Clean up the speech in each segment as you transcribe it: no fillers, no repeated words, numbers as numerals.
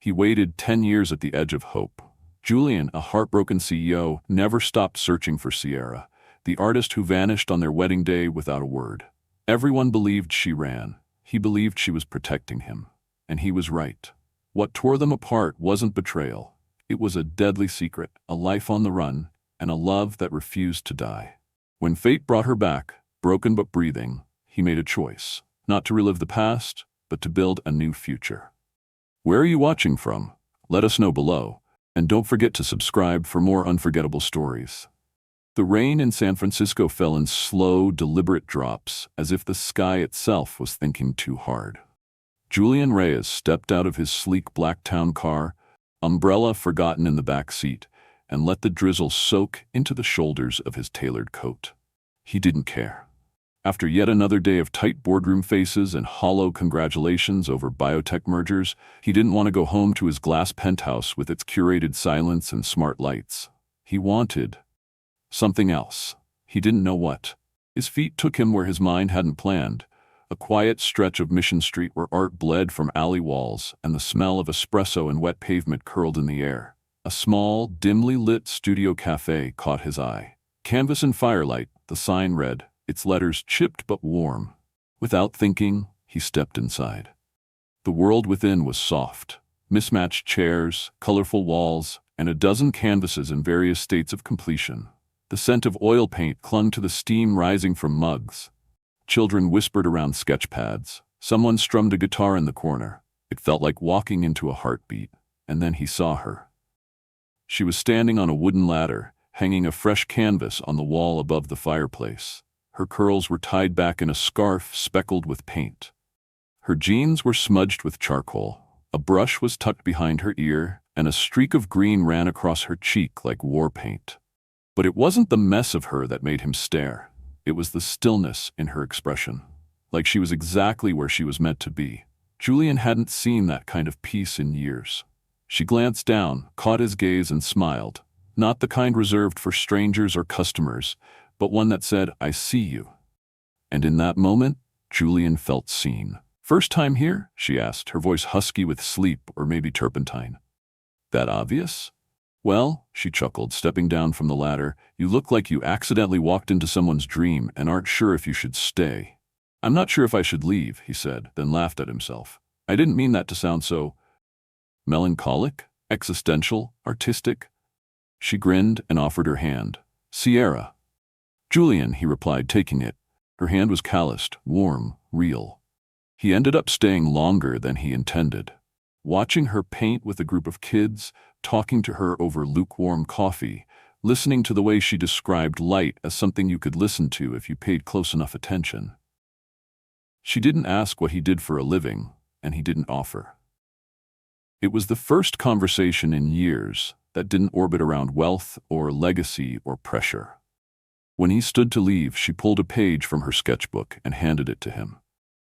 He waited 10 years at the edge of hope. Julian, a heartbroken CEO, never stopped searching for Sierra, the artist who vanished on their wedding day without a word. Everyone believed she ran. He believed she was protecting him. And he was right. What tore them apart wasn't betrayal. It was a deadly secret, a life on the run, and a love that refused to die. When fate brought her back, broken but breathing, he made a choice, not to relive the past, but to build a new future. Where are you watching from? Let us know below, and don't forget to subscribe for more unforgettable stories. The rain in San Francisco fell in slow, deliberate drops, as if the sky itself was thinking too hard. Julian Reyes stepped out of his sleek black town car, umbrella forgotten in the back seat, and let the drizzle soak into the shoulders of his tailored coat. He didn't care. After yet another day of tight boardroom faces and hollow congratulations over biotech mergers, he didn't want to go home to his glass penthouse with its curated silence and smart lights. He wanted something else. He didn't know what. His feet took him where his mind hadn't planned, a quiet stretch of Mission Street where art bled from alley walls and the smell of espresso and wet pavement curled in the air. A small, dimly lit studio cafe caught his eye. Canvas and firelight, the sign read, its letters chipped but warm. Without thinking, he stepped inside. The world within was soft. Mismatched chairs, colorful walls, and a dozen canvases in various states of completion. The scent of oil paint clung to the steam rising from mugs. Children whispered around sketch pads. Someone strummed a guitar in the corner. It felt like walking into a heartbeat. And then he saw her. She was standing on a wooden ladder, hanging a fresh canvas on the wall above the fireplace. Her curls were tied back in a scarf speckled with paint. Her jeans were smudged with charcoal. A brush was tucked behind her ear, and a streak of green ran across her cheek like war paint. But it wasn't the mess of her that made him stare. It was the stillness in her expression, like she was exactly where she was meant to be. Julian hadn't seen that kind of peace in years. She glanced down, caught his gaze, and smiled. Not the kind reserved for strangers or customers, but one that said, "I see you." And in that moment, Julian felt seen. "First time here?" she asked, her voice husky with sleep or maybe turpentine. "That obvious?" "Well," she chuckled, stepping down from the ladder, "you look like you accidentally walked into someone's dream and aren't sure if you should stay." "I'm not sure if I should leave," he said, then laughed at himself. "I didn't mean that to sound so melancholic, existential, artistic." She grinned and offered her hand. "Sierra." "Julian," he replied, taking it. Her hand was calloused, warm, real. He ended up staying longer than he intended. Watching her paint with a group of kids, talking to her over lukewarm coffee, listening to the way she described light as something you could listen to if you paid close enough attention. She didn't ask what he did for a living, and he didn't offer. It was the first conversation in years that didn't orbit around wealth or legacy or pressure. When he stood to leave, she pulled a page from her sketchbook and handed it to him.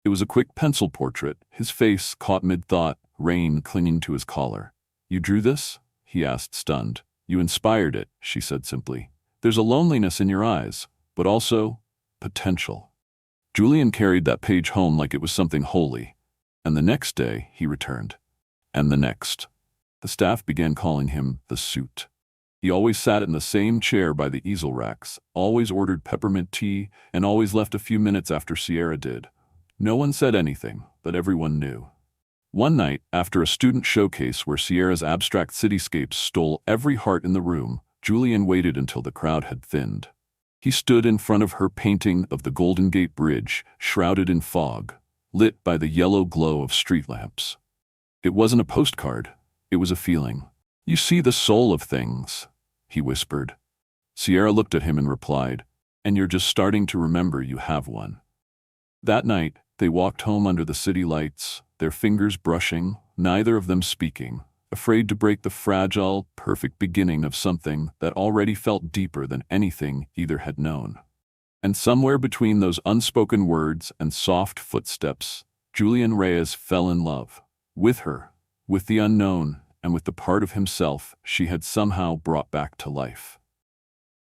It was a quick pencil portrait, his face caught mid-thought, rain clinging to his collar. "You drew this?" he asked, stunned. "You inspired it," she said simply. "There's a loneliness in your eyes, but also potential." Julian carried that page home like it was something holy. And the next day, he returned. And the next. The staff began calling him the Suit. He always sat in the same chair by the easel racks, always ordered peppermint tea, and always left a few minutes after Sierra did. No one said anything, but everyone knew. One night, after a student showcase where Sierra's abstract cityscapes stole every heart in the room, Julian waited until the crowd had thinned. He stood in front of her painting of the Golden Gate Bridge, shrouded in fog, lit by the yellow glow of street lamps. It wasn't a postcard, it was a feeling. "You see the soul of things," he whispered. Sierra looked at him and replied, "And you're just starting to remember you have one." That night, they walked home under the city lights, their fingers brushing, neither of them speaking, afraid to break the fragile, perfect beginning of something that already felt deeper than anything either had known. And somewhere between those unspoken words and soft footsteps, Julian Reyes fell in love. With her, with the unknown, and with the part of himself she had somehow brought back to life.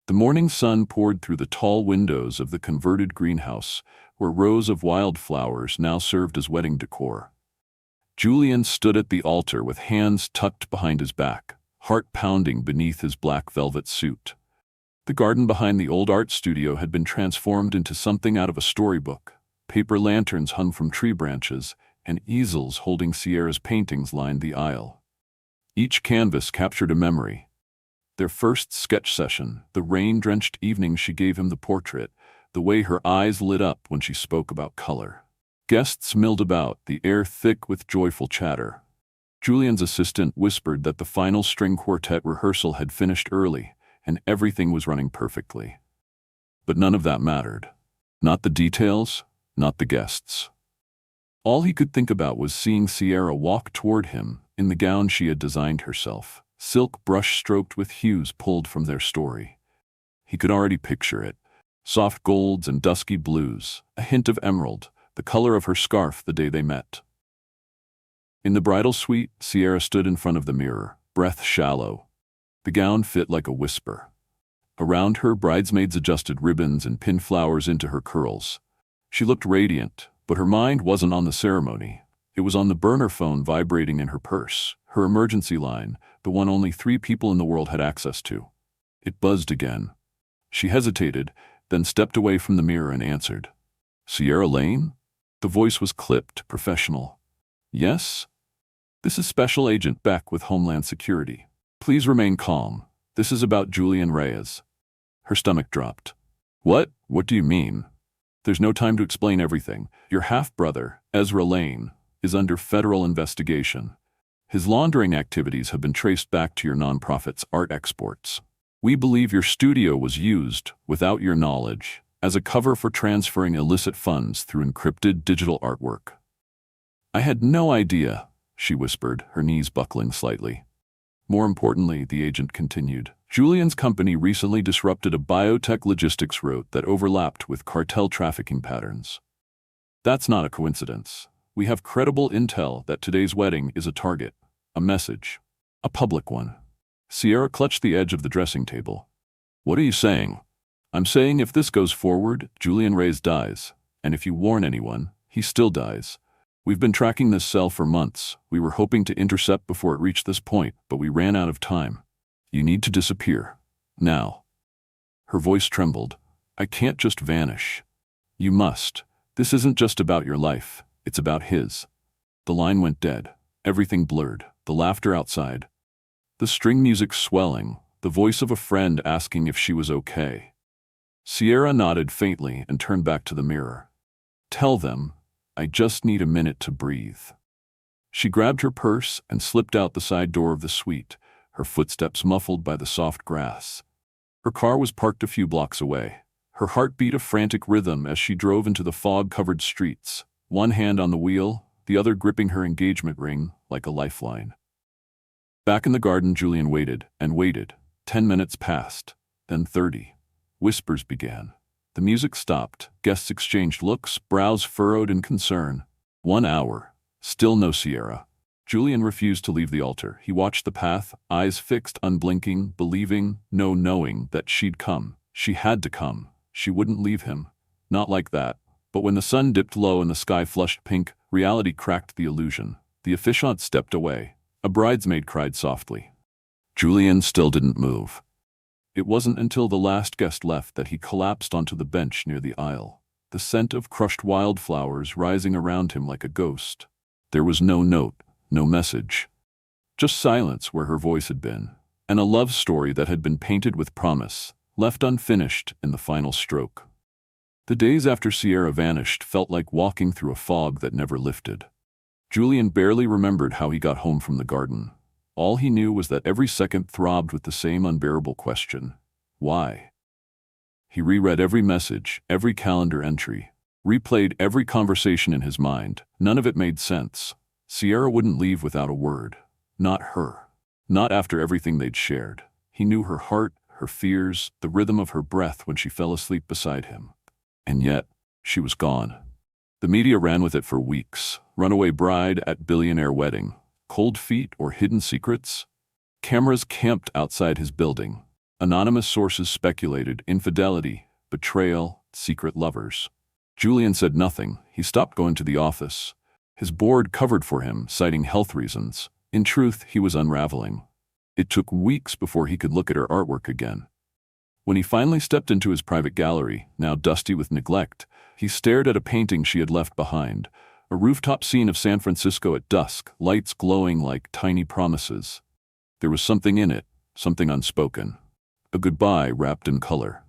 The morning sun poured through the tall windows of the converted greenhouse, where rows of wildflowers now served as wedding decor. Julian stood at the altar with hands tucked behind his back, heart pounding beneath his black velvet suit. The garden behind the old art studio had been transformed into something out of a storybook. Paper lanterns hung from tree branches, and easels holding Sierra's paintings lined the aisle. Each canvas captured a memory. Their first sketch session, the rain-drenched evening she gave him the portrait, the way her eyes lit up when she spoke about color. Guests milled about, the air thick with joyful chatter. Julian's assistant whispered that the final string quartet rehearsal had finished early, and everything was running perfectly. But none of that mattered. Not the details, not the guests. All he could think about was seeing Sierra walk toward him in the gown she had designed herself, silk brush-stroked with hues pulled from their story. He could already picture it. Soft golds and dusky blues, a hint of emerald, the color of her scarf the day they met. In the bridal suite, Sierra stood in front of the mirror, breath shallow. The gown fit like a whisper. Around her, bridesmaids adjusted ribbons and pinned flowers into her curls. She looked radiant, but her mind wasn't on the ceremony. It was on the burner phone vibrating in her purse, her emergency line, the one only 3 people in the world had access to. It buzzed again. She hesitated, then stepped away from the mirror and answered. "Sierra Lane?" The voice was clipped, professional. "Yes? This is Special Agent Beck with Homeland Security. Please remain calm. This is about Julian Reyes." Her stomach dropped. "What? What do you mean?" "There's no time to explain everything. Your half-brother, Ezra Lane, is under federal investigation. His laundering activities have been traced back to your nonprofit's art exports. We believe your studio was used, without your knowledge, as a cover for transferring illicit funds through encrypted digital artwork." "I had no idea," she whispered, her knees buckling slightly. More importantly, the agent continued, Julian's company recently disrupted a biotech logistics route that overlapped with cartel trafficking patterns. That's not a coincidence. We have credible intel that today's wedding is a target, a message, a public one. Sierra clutched the edge of the dressing table. "What are you saying?" "I'm saying if this goes forward, Julian Reyes dies, and if you warn anyone, he still dies. We've been tracking this cell for months. We were hoping to intercept before it reached this point, but we ran out of time. You need to disappear. Now." Her voice trembled. "I can't just vanish. You must. This isn't just about your life. It's about his." The line went dead. Everything blurred. The laughter outside. The string music swelling. The voice of a friend asking if she was okay. Sierra nodded faintly and turned back to the mirror. "Tell them, I just need a minute to breathe." She grabbed her purse and slipped out the side door of the suite, her footsteps muffled by the soft grass. Her car was parked a few blocks away. Her heart beat a frantic rhythm as she drove into the fog-covered streets, one hand on the wheel, the other gripping her engagement ring like a lifeline. Back in the garden, Julian waited and waited. 10 minutes passed, then 30. Whispers began. The music stopped. Guests exchanged looks, brows furrowed in concern. 1 hour. Still no Sierra. Julian refused to leave the altar. He watched the path, eyes fixed, unblinking, believing, no knowing that she'd come. She had to come. She wouldn't leave him. Not like that. But when the sun dipped low and the sky flushed pink, reality cracked the illusion. The officiant stepped away. A bridesmaid cried softly. Julian still didn't move. It wasn't until the last guest left that he collapsed onto the bench near the aisle, the scent of crushed wildflowers rising around him like a ghost. There was no note, no message. Just silence where her voice had been, and a love story that had been painted with promise, left unfinished in the final stroke. The days after Sierra vanished felt like walking through a fog that never lifted. Julian barely remembered how he got home from the garden. All he knew was that every second throbbed with the same unbearable question. Why? He reread every message, every calendar entry, replayed every conversation in his mind. None of it made sense. Sierra wouldn't leave without a word. Not her. Not after everything they'd shared. He knew her heart, her fears, the rhythm of her breath when she fell asleep beside him. And yet, she was gone. The media ran with it for weeks. Runaway bride at billionaire wedding. Cold feet or hidden secrets? Cameras camped outside his building. Anonymous sources speculated infidelity, betrayal, secret lovers. Julian said nothing. He stopped going to the office. His board covered for him, citing health reasons. In truth, he was unraveling. It took weeks before he could look at her artwork again. When he finally stepped into his private gallery, now dusty with neglect, he stared at a painting she had left behind, a rooftop scene of San Francisco at dusk, lights glowing like tiny promises. There was something in it, something unspoken. A goodbye wrapped in color.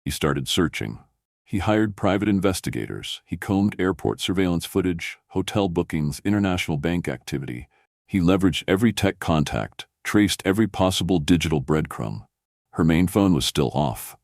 He started searching. He hired private investigators. He combed airport surveillance footage, hotel bookings, international bank activity. He leveraged every tech contact, traced every possible digital breadcrumb. Her main phone was still off.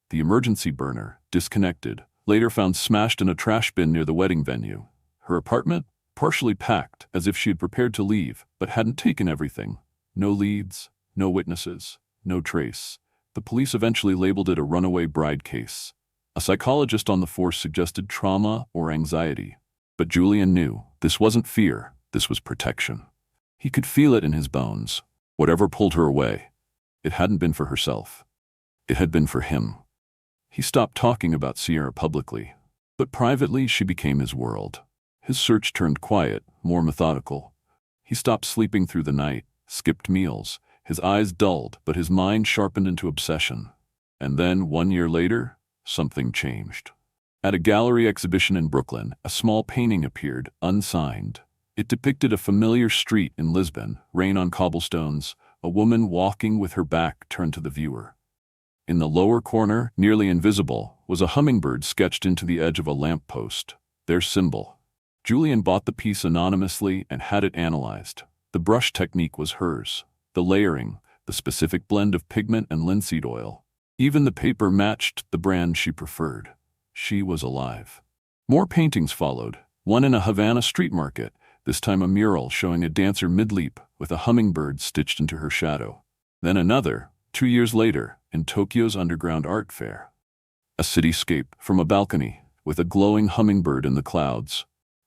The emergency burner, disconnected, later found smashed in a trash bin near the wedding venue. Her apartment, partially packed, as if she had prepared to leave, but hadn't taken everything. No leads, no witnesses, no trace. The police eventually labeled it a runaway bride case. A psychologist on the force suggested trauma or anxiety. But Julian knew this wasn't fear, this was protection. He could feel it in his bones. Whatever pulled her away, it hadn't been for herself. It had been for him. He stopped talking about Sierra publicly, but privately she became his world. His search turned quiet, more methodical. He stopped sleeping through the night, skipped meals. His eyes dulled, but his mind sharpened into obsession. And then, 1 year later, something changed. At a gallery exhibition in Brooklyn, a small painting appeared, unsigned. It depicted a familiar street in Lisbon, rain on cobblestones, a woman walking with her back turned to the viewer. In the lower corner, nearly invisible, was a hummingbird sketched into the edge of a lamppost, their symbol. Julian bought the piece anonymously and had it analyzed. The brush technique was hers. The layering, the specific blend of pigment and linseed oil. Even the paper matched the brand she preferred. She was alive. More paintings followed, one in a Havana street market, this time a mural showing a dancer mid-leap with a hummingbird stitched into her shadow. Then another, 2 years later, in Tokyo's underground art fair. A cityscape from a balcony, with a glowing hummingbird in the clouds.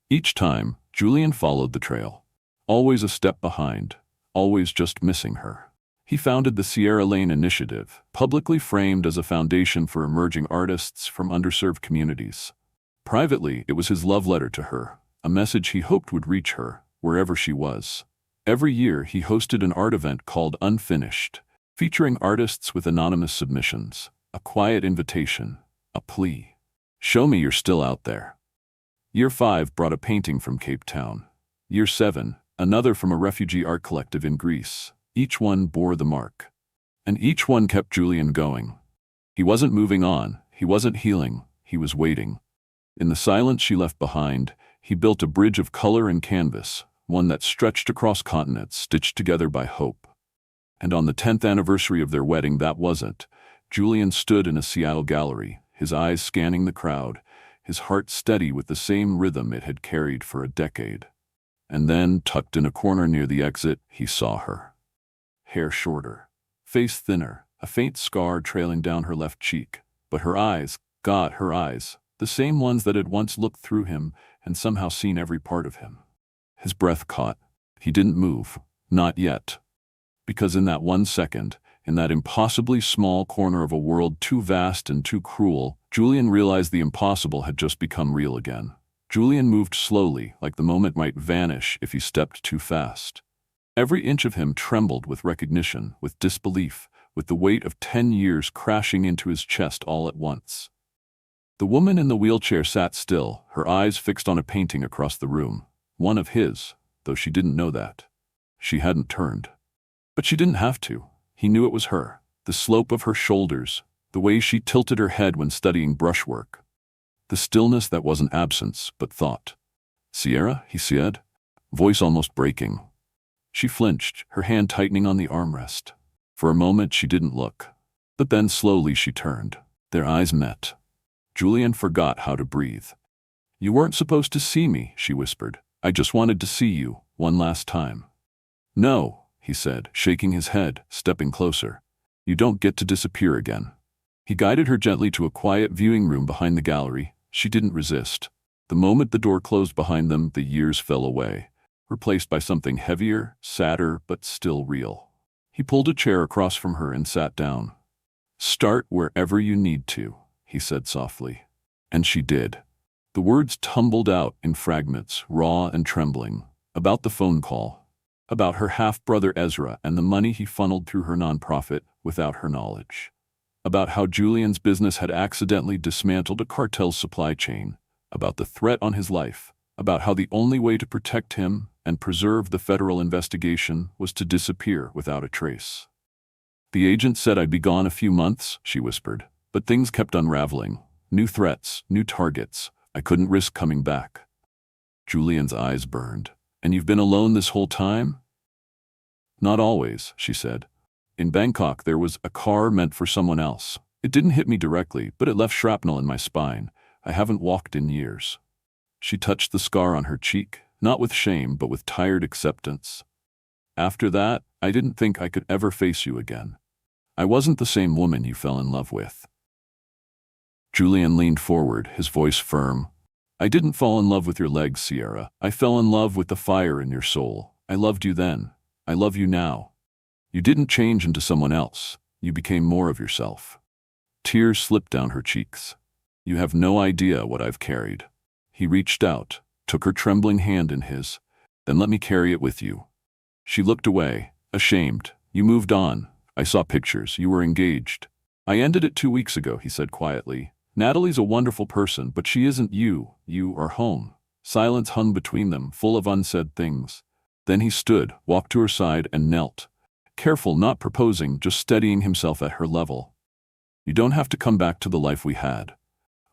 Each time, Julian followed the trail. Always a step behind, always just missing her. He founded the Sierra Lane Initiative, publicly framed as a foundation for emerging artists from underserved communities. Privately, it was his love letter to her, a message he hoped would reach her, wherever she was. Every year, he hosted an art event called Unfinished, featuring artists with anonymous submissions, a quiet invitation, a plea. Show me you're still out there. Year 5 brought a painting from Cape Town. Year 7, another from a refugee art collective in Greece. Each one bore the mark. And each one kept Julian going. He wasn't moving on, he wasn't healing, he was waiting. In the silence she left behind, he built a bridge of color and canvas, one that stretched across continents, stitched together by hope. And on the 10th anniversary of their wedding, that wasn't. Julian stood in a Seattle gallery, his eyes scanning the crowd, his heart steady with the same rhythm it had carried for a decade. And then, tucked in a corner near the exit, he saw her. Hair shorter, face thinner, a faint scar trailing down her left cheek. But her eyes, God, her eyes, the same ones that had once looked through him and somehow seen every part of him. His breath caught. He didn't move. Not yet. Because in that 1 second, in that impossibly small corner of a world too vast and too cruel, Julian realized the impossible had just become real again. Julian moved slowly, like the moment might vanish if he stepped too fast. Every inch of him trembled with recognition, with disbelief, with the weight of 10 years crashing into his chest all at once. The woman in the wheelchair sat still, her eyes fixed on a painting across the room. One of his, though she didn't know that. She hadn't turned. But she didn't have to. He knew it was her. The slope of her shoulders, the way she tilted her head when studying brushwork. The stillness that wasn't absence, but thought. "Sierra," he said, voice almost breaking. She flinched, her hand tightening on the armrest. For a moment she didn't look. But then slowly she turned. Their eyes met. Julian forgot how to breathe. "You weren't supposed to see me," she whispered. "I just wanted to see you, one last time." "No," he said, shaking his head, stepping closer. "You don't get to disappear again." He guided her gently to a quiet viewing room behind the gallery. She didn't resist. The moment the door closed behind them, the years fell away, replaced by something heavier, sadder, but still real. He pulled a chair across from her and sat down. "Start wherever you need to," he said softly. And she did. The words tumbled out in fragments, raw and trembling, about the phone call, about her half-brother Ezra and the money he funneled through her nonprofit without her knowledge, about how Julian's business had accidentally dismantled a cartel's supply chain, about the threat on his life, about how the only way to protect him and preserve the federal investigation was to disappear without a trace. The agent said I'd be gone a few months, she whispered, but things kept unraveling. New threats, new targets. I couldn't risk coming back. Julian's eyes burned. And you've been alone this whole time? Not always, she said. In Bangkok, there was a car meant for someone else. It didn't hit me directly, but it left shrapnel in my spine. I haven't walked in years. She touched the scar on her cheek, not with shame, but with tired acceptance. After that, I didn't think I could ever face you again. I wasn't the same woman you fell in love with. Julian leaned forward, his voice firm. I didn't fall in love with your legs, Sierra. I fell in love with the fire in your soul. I loved you then. I love you now. You didn't change into someone else. You became more of yourself. Tears slipped down her cheeks. You have no idea what I've carried. He reached out, took her trembling hand in his. Then let me carry it with you. She looked away, ashamed. You moved on. I saw pictures. You were engaged. I ended it 2 weeks ago, he said quietly. Natalie's a wonderful person, but she isn't you. You are home. Silence hung between them, full of unsaid things. Then he stood, walked to her side, and knelt. Careful, not proposing, just steadying himself at her level. You don't have to come back to the life we had.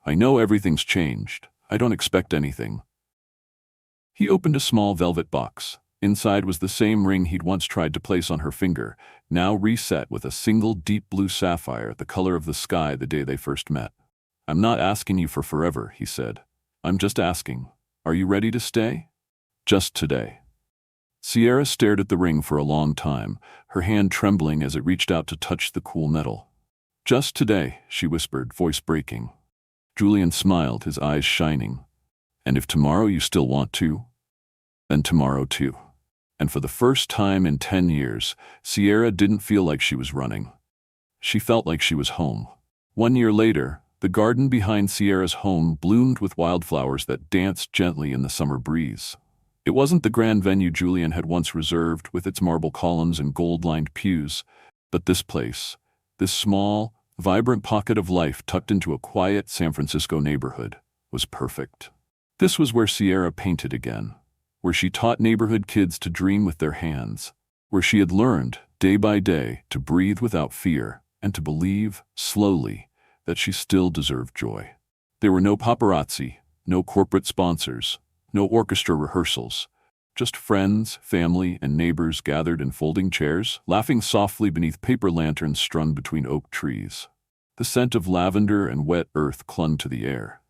I know everything's changed. I don't expect anything. He opened a small velvet box. Inside was the same ring he'd once tried to place on her finger, now reset with a single deep blue sapphire, the color of the sky the day they first met. I'm not asking you for forever, he said. I'm just asking, are you ready to stay? Just today. Sierra stared at the ring for a long time, her hand trembling as it reached out to touch the cool metal. Just today, she whispered, voice breaking. Julian smiled, his eyes shining. And if tomorrow you still want to, then tomorrow too. And for the first time in 10 years, Sierra didn't feel like she was running. She felt like she was home. 1 year later, the garden behind Sierra's home bloomed with wildflowers that danced gently in the summer breeze. It wasn't the grand venue Julian had once reserved with its marble columns and gold-lined pews, but this place, this small, vibrant pocket of life tucked into a quiet San Francisco neighborhood, was perfect. This was where Sierra painted again, where she taught neighborhood kids to dream with their hands, where she had learned, day by day, to breathe without fear and to believe, slowly, that she still deserved joy. There were no paparazzi, no corporate sponsors, no orchestra rehearsals, just friends, family, and neighbors gathered in folding chairs, laughing softly beneath paper lanterns strung between oak trees. The scent of lavender and wet earth clung to the air.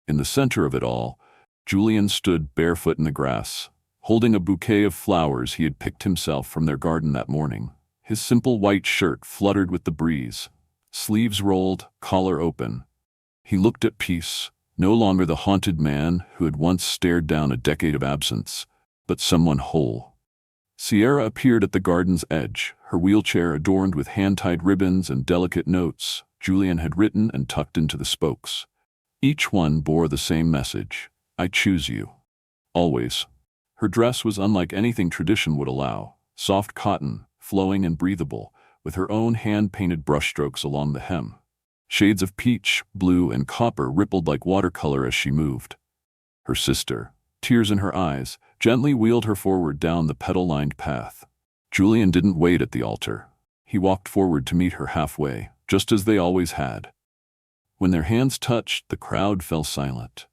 In the center of it all, Julian stood barefoot in the grass, holding a bouquet of flowers he had picked himself from their garden that morning. His simple white shirt fluttered with the breeze, sleeves rolled, collar open. He looked at peace, no longer the haunted man who had once stared down a decade of absence, but someone whole. Sierra appeared at the garden's edge, her wheelchair adorned with hand-tied ribbons and delicate notes Julian had written and tucked into the spokes. Each one bore the same message: I choose you. Always. Her dress was unlike anything tradition would allow, soft cotton, flowing and breathable, with her own hand-painted brushstrokes along the hem. Shades of peach, blue, and copper rippled like watercolor as she moved. Her sister, tears in her eyes, gently wheeled her forward down the petal-lined path. Julian didn't wait at the altar. He walked forward to meet her halfway, just as they always had. When their hands touched, the crowd fell silent.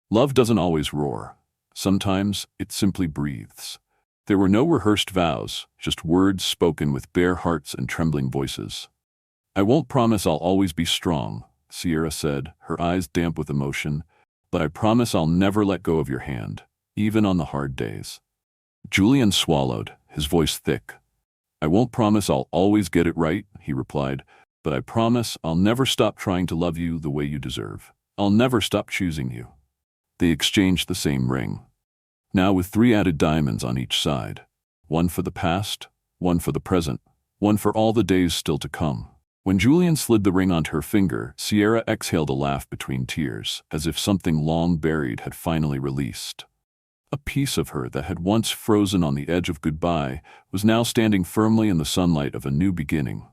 Love doesn't always roar. Sometimes it simply breathes. There were no rehearsed vows, just words spoken with bare hearts and trembling voices. I won't promise I'll always be strong, Sierra said, her eyes damp with emotion, but I promise I'll never let go of your hand, even on the hard days. Julian swallowed, his voice thick. I won't promise I'll always get it right, he replied, but I promise I'll never stop trying to love you the way you deserve. I'll never stop choosing you. They exchanged the same ring, now with 3 added diamonds on each side. One for the past, one for the present, one for all the days still to come. When Julian slid the ring onto her finger, Sierra exhaled a laugh between tears, as if something long buried had finally released. A piece of her that had once frozen on the edge of goodbye was now standing firmly in the sunlight of a new beginning.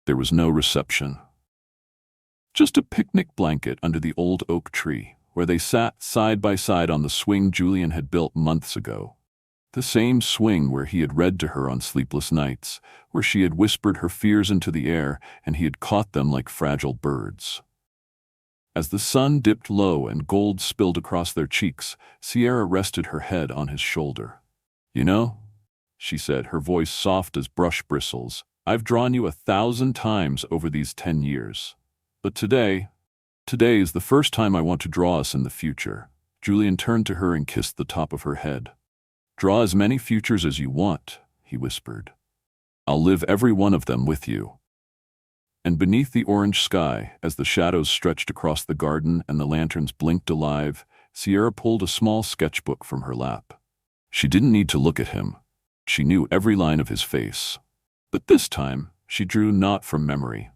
There was no reception. Just a picnic blanket under the old oak tree, where they sat side by side on the swing Julian had built months ago. The same swing where he had read to her on sleepless nights, where she had whispered her fears into the air and he had caught them like fragile birds. As the sun dipped low and gold spilled across their cheeks, Sierra rested her head on his shoulder. "You know," she said, her voice soft as brush bristles, "I've drawn you 1,000 times over these 10 years. But today is the first time I want to draw us in the future." Julian turned to her and kissed the top of her head. "Draw as many futures as you want," he whispered. "I'll live every one of them with you." And beneath the orange sky, as the shadows stretched across the garden and the lanterns blinked alive, Sierra pulled a small sketchbook from her lap. She didn't need to look at him. She knew every line of his face. But this time, she drew not from memory.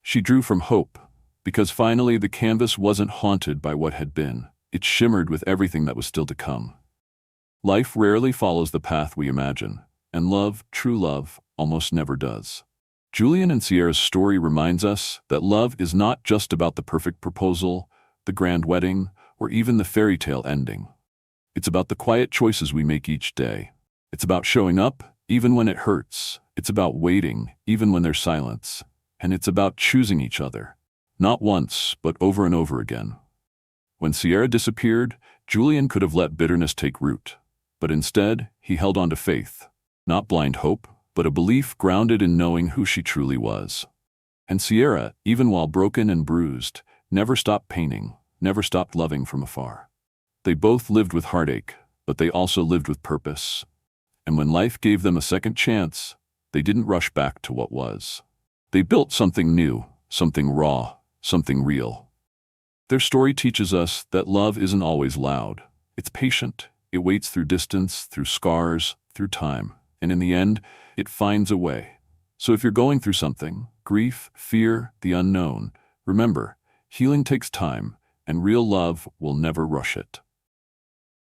She drew from hope, because finally the canvas wasn't haunted by what had been. It shimmered with everything that was still to come. Life rarely follows the path we imagine, and love, true love, almost never does. Julian and Sierra's story reminds us that love is not just about the perfect proposal, the grand wedding, or even the fairy tale ending. It's about the quiet choices we make each day. It's about showing up, even when it hurts. It's about waiting, even when there's silence. And it's about choosing each other. Not once, but over and over again. When Sierra disappeared, Julian could have let bitterness take root. But instead, he held on to faith. Not blind hope, but a belief grounded in knowing who she truly was. And Sierra, even while broken and bruised, never stopped painting, never stopped loving from afar. They both lived with heartache, but they also lived with purpose. And when life gave them a second chance, they didn't rush back to what was. They built something new, something raw, something real. Their story teaches us that love isn't always loud. It's patient. It waits through distance, through scars, through time. And in the end, it finds a way. So if you're going through something, grief, fear, the unknown, remember, healing takes time, and real love will never rush it.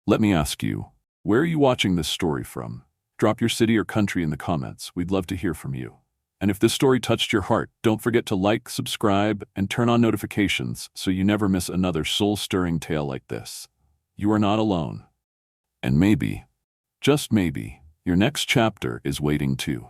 Let me ask you, where are you watching this story from? Drop your city or country in the comments. We'd love to hear from you. And if this story touched your heart, don't forget to like, subscribe, and turn on notifications so you never miss another soul-stirring tale like this. You are not alone. And maybe, just maybe, your next chapter is waiting too.